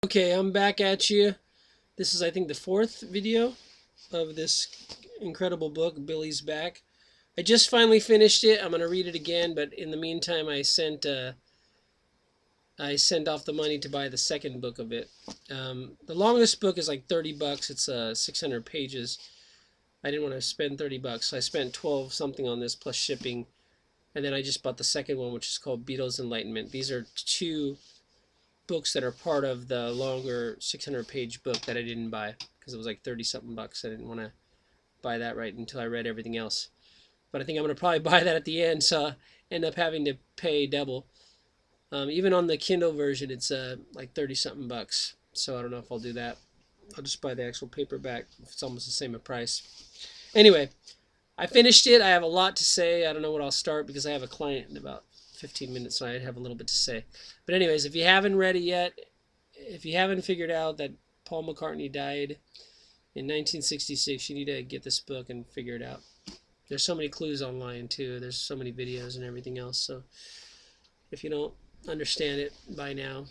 Okay, I'm back at you. This is, I think, the fourth video of this incredible book, Billy's Back. I just finally finished it. I'm gonna read it again, but in the meantime, I sent off the money to buy the second book of it. The longest book is like $30. It's 600 pages. I didn't want to spend $30, so I spent 12 something on this plus shipping, and then I just bought the second one, which is called Beatles Enlightenment. These are two books that are part of the longer 600-page book that I didn't buy because it was like 30 something bucks. I didn't want to buy that right until I read everything else. But I think I'm going to probably buy that at the end, so I end up having to pay double. Even on the Kindle version, it's like 30 something bucks. So I don't know if I'll do that. I'll just buy the actual paperback if it's almost the same price. Anyway, I finished it. I have a lot to say. I don't know what I'll start because I have a client in about 15 minutes, so I have a little bit to say. But anyways, if you haven't read it yet, if you haven't figured out that Paul McCartney died in 1966, you need to get this book and figure it out. There's so many clues online too. There's so many videos and everything else. So if you don't understand it by now,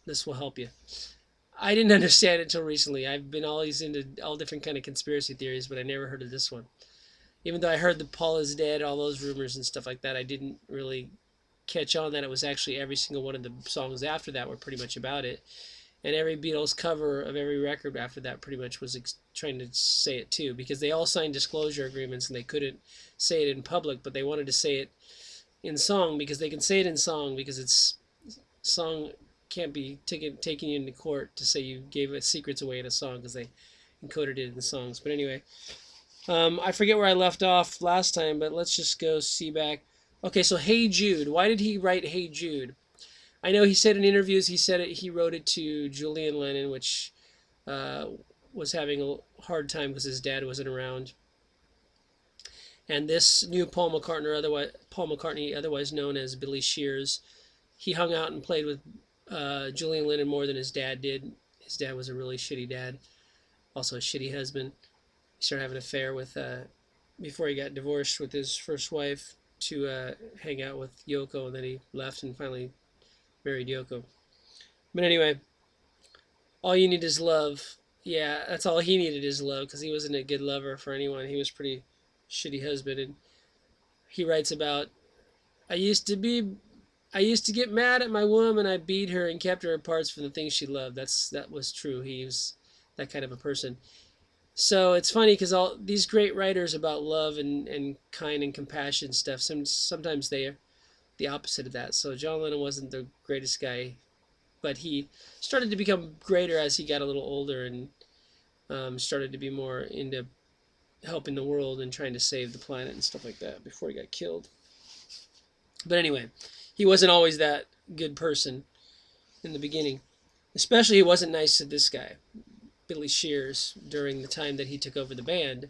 this will help you. I didn't understand it until recently. I've been always into all different kind of conspiracy theories, but I never heard of this one. Even though I heard that Paul is dead, all those rumors and stuff like that, I didn't really catch on that it was actually every single one of the songs after that were pretty much about it. And every Beatles cover of every record after that pretty much was trying to say it too, because they all signed disclosure agreements and they couldn't say it in public, but they wanted to say it in song because they can say it in song because it's song can't be taking you into court to say you gave secrets away in a song because they encoded it in the songs. But anyway, I forget where I left off last time, but let's just go see back. Okay, so Hey Jude. Why did he write Hey Jude? I know he said in interviews he wrote it to Julian Lennon, which was having a hard time because his dad wasn't around. And this new Paul McCartney, otherwise known as Billy Shears, he hung out and played with Julian Lennon more than his dad did. His dad was a really shitty dad, also a shitty husband. He started having an affair with, before he got divorced with his first wife to hang out with Yoko, and then he left and finally married Yoko. But anyway, all you need is love. Yeah, that's all he needed is love, because he wasn't a good lover for anyone. He was a pretty shitty husband, and he writes about, I used to get mad at my woman. I beat her and kept her apart from the things she loved. That was true. He was that kind of a person. So it's funny because all these great writers about love and kind and compassion stuff, sometimes they're the opposite of that. So John Lennon wasn't the greatest guy, but he started to become greater as he got a little older and started to be more into helping the world and trying to save the planet and stuff like that before he got killed. But anyway, he wasn't always that good person in the beginning. Especially he wasn't nice to this guy, Billy Shears, during the time that he took over the band.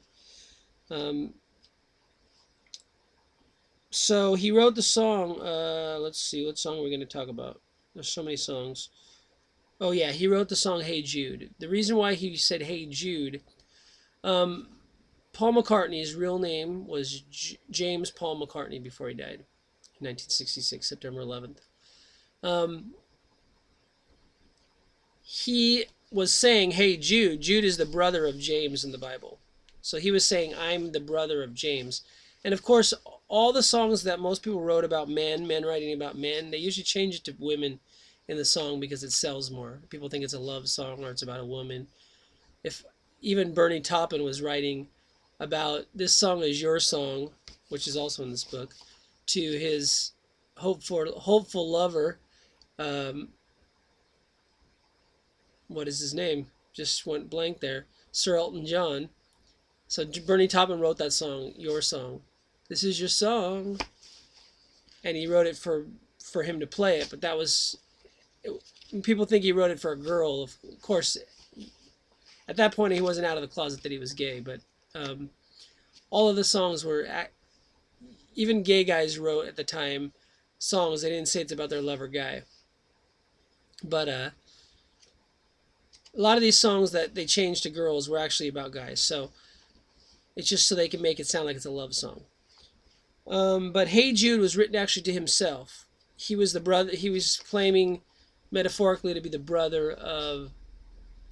So he wrote the song, let's see, what song are we going to talk about? There's so many songs. Oh yeah, he wrote the song Hey Jude. The reason why he said Hey Jude, Paul McCartney's real name was James Paul McCartney before he died in 1966, September 11th. He was saying, hey, Jude. Jude is the brother of James in the Bible. So he was saying, I'm the brother of James. And of course, all the songs that most people wrote about men writing about men, they usually change it to women in the song because it sells more. People think it's a love song or it's about a woman. If even Bernie Taupin was writing about this song is your song, which is also in this book, to his hopeful lover, what is his name? Just went blank there. Sir Elton John. So Bernie Taupin wrote that song, Your Song. This is your song. And he wrote it for him to play it, but that was... people think he wrote it for a girl. Of course, at that point he wasn't out of the closet that he was gay, but all of the songs were... even gay guys wrote at the time songs. They didn't say it's about their lover guy. But a lot of these songs that they changed to girls were actually about guys. So it's just so they can make it sound like it's a love song. But Hey Jude was written actually to himself. He was the brother. He was claiming metaphorically to be the brother of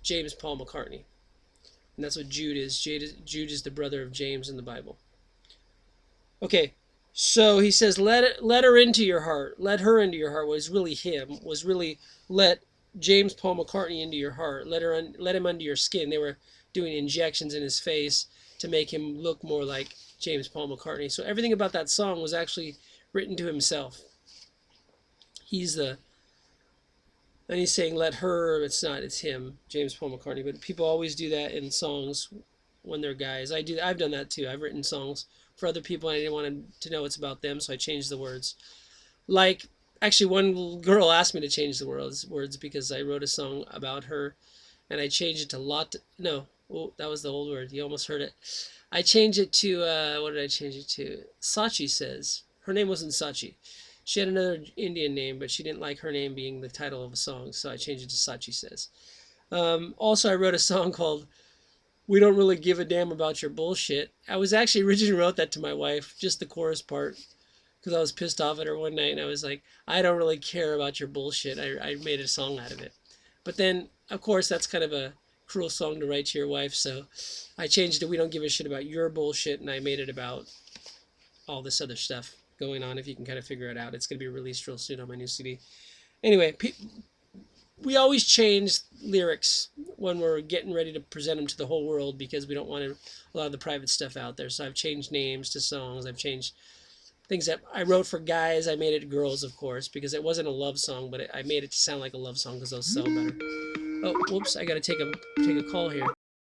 James Paul McCartney. And that's what Jude is. Jude is the brother of James in the Bible. Okay, so he says, let her into your heart. Let her into your heart was really him, was really let James Paul McCartney into your heart. Let him under your skin. They were doing injections in his face to make him look more like James Paul McCartney. So everything about that song was actually written to himself. And he's saying, let her, it's not, it's him, James Paul McCartney. But people always do that in songs when they're guys. I've done that too. I've written songs for other people and I didn't want to know it's about them, so I changed the words. Like, actually, one girl asked me to change the words because I wrote a song about her and I changed it to no, oh, that was the old word. You almost heard it. I changed it to, what did I change it to? Sachi says. Her name wasn't Sachi. She had another Indian name, but she didn't like her name being the title of a song, so I changed it to Sachi Says. Also, I wrote a song called We Don't Really Give a Damn About Your Bullshit. I was actually originally wrote that to my wife, just the chorus part, because I was pissed off at her one night, and I was like, I don't really care about your bullshit. I made a song out of it. But then, of course, that's kind of a cruel song to write to your wife, so I changed it. We don't give a shit about your bullshit, and I made it about all this other stuff going on. If you can kind of figure it out, it's going to be released real soon on my new CD. Anyway, we always change lyrics when we're getting ready to present them to the whole world because we don't want a lot of the private stuff out there. So I've changed names to songs. I've changed things that I wrote for guys. I made it girls, of course, because it wasn't a love song, but I made it to sound like a love song because they'll sell better. Oh, whoops! I got to take a call here.